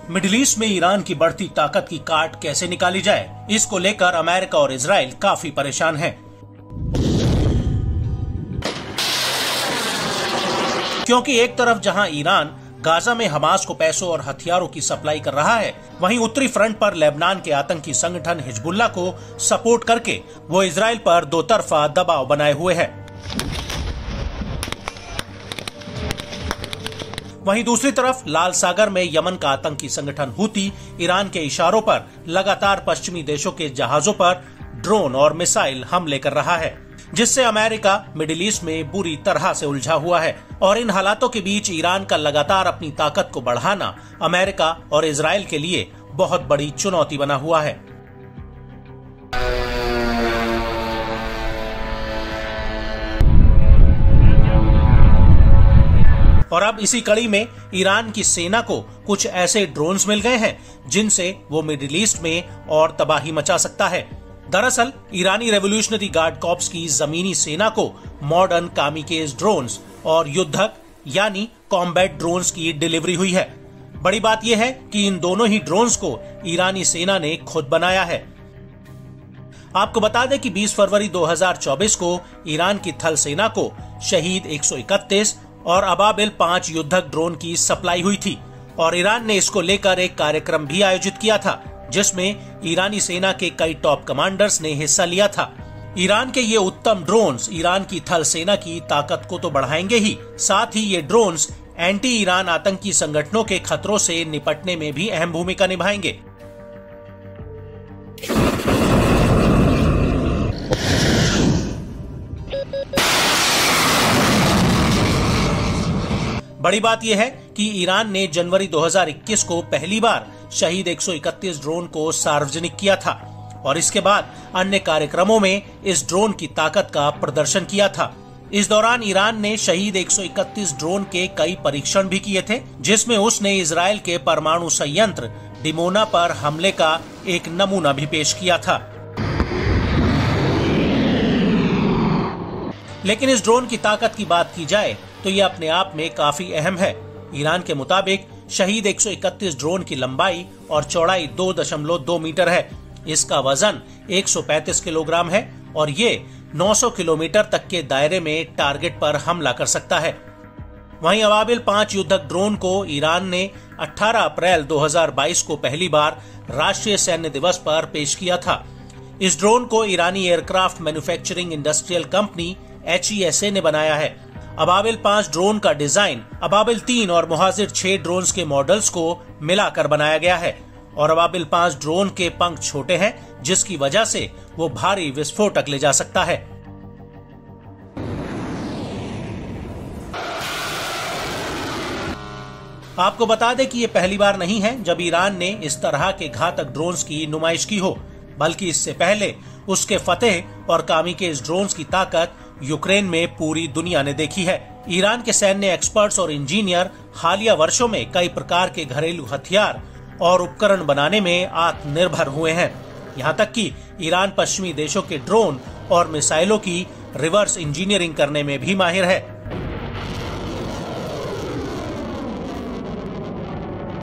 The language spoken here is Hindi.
मिडिल ईस्ट में ईरान की बढ़ती ताकत की काट कैसे निकाली जाए, इसको लेकर अमेरिका और इजराइल काफी परेशान हैं। क्योंकि एक तरफ जहां ईरान गाजा में हमास को पैसों और हथियारों की सप्लाई कर रहा है, वहीं उत्तरी फ्रंट पर लेबनान के आतंकी संगठन हिजबुल्लाह को सपोर्ट करके वो इजराइल पर दो तरफा दबाव बनाए हुए है। वहीं दूसरी तरफ लाल सागर में यमन का आतंकी संगठन हूती ईरान के इशारों पर लगातार पश्चिमी देशों के जहाजों पर ड्रोन और मिसाइल हमले कर रहा है, जिससे अमेरिका मिडिल ईस्ट में बुरी तरह से उलझा हुआ है। और इन हालातों के बीच ईरान का लगातार अपनी ताकत को बढ़ाना अमेरिका और इजराइल के लिए बहुत बड़ी चुनौती बना हुआ है। और अब इसी कड़ी में ईरान की सेना को कुछ ऐसे ड्रोन्स मिल गए हैं जिनसे वो मिडिल ईस्ट में और तबाही मचा सकता है। दरअसल ईरानी रेवोल्यूशनरी गार्ड कॉर्प्स की जमीनी सेना को मॉडर्न कामिकेज ड्रोन्स और युद्धक यानी कॉम्बैट ड्रोन्स की डिलीवरी हुई है। बड़ी बात यह है कि इन दोनों ही ड्रोन्स को ईरानी सेना ने खुद बनाया है। आपको बता दें कि 20 फरवरी 2024 को ईरान की थल सेना को शहीद 131 और अबाबिल 5 युद्धक ड्रोन की सप्लाई हुई थी और ईरान ने इसको लेकर एक कार्यक्रम भी आयोजित किया था, जिसमें ईरानी सेना के कई टॉप कमांडर्स ने हिस्सा लिया था। ईरान के ये उत्तम ड्रोन्स ईरान की थल सेना की ताकत को तो बढ़ाएंगे ही, साथ ही ये ड्रोन्स एंटी ईरान आतंकी संगठनों के खतरों से निपटने में भी अहम भूमिका निभाएंगे। बड़ी बात यह है कि ईरान ने जनवरी 2021 को पहली बार शहीद 131 ड्रोन को सार्वजनिक किया था और इसके बाद अन्य कार्यक्रमों में इस ड्रोन की ताकत का प्रदर्शन किया था। इस दौरान ईरान ने शहीद 131 ड्रोन के कई परीक्षण भी किए थे, जिसमें उसने इजराइल के परमाणु संयंत्र डिमोना पर हमले का एक नमूना भी पेश किया था। लेकिन इस ड्रोन की ताकत की बात की जाए तो ये अपने आप में काफी अहम है। ईरान के मुताबिक शहीद 131 ड्रोन की लंबाई और चौड़ाई 2.2 मीटर है। इसका वजन 135 किलोग्राम है और ये 900 किलोमीटर तक के दायरे में टारगेट पर हमला कर सकता है। वहीं अबाबिल 5 युद्धक ड्रोन को ईरान ने 18 अप्रैल 2022 को पहली बार राष्ट्रीय सैन्य दिवस पर पेश किया था। इस ड्रोन को ईरानी aircraft manufacturing industrial company HESA ने बनाया है। अबाबिल 5 ड्रोन का डिजाइन अबाबिल 3 और मुहाजिर 6 ड्रोन्स के मॉडल्स को मिलाकर बनाया गया है और अबाबिल 5 ड्रोन के पंख छोटे हैं, जिसकी वजह से वो भारी विस्फोटक ले जा सकता है। आपको बता दें कि ये पहली बार नहीं है जब ईरान ने इस तरह के घातक ड्रोन्स की नुमाइश की हो, बल्कि इससे पहले उसके फतेह और कामिकेज ड्रोन्स की ताकत यूक्रेन में पूरी दुनिया ने देखी है। ईरान के सैन्य एक्सपर्ट्स और इंजीनियर हालिया वर्षों में कई प्रकार के घरेलू हथियार और उपकरण बनाने में आत्मनिर्भर हुए हैं। यहाँ तक कि ईरान पश्चिमी देशों के ड्रोन और मिसाइलों की रिवर्स इंजीनियरिंग करने में भी माहिर है।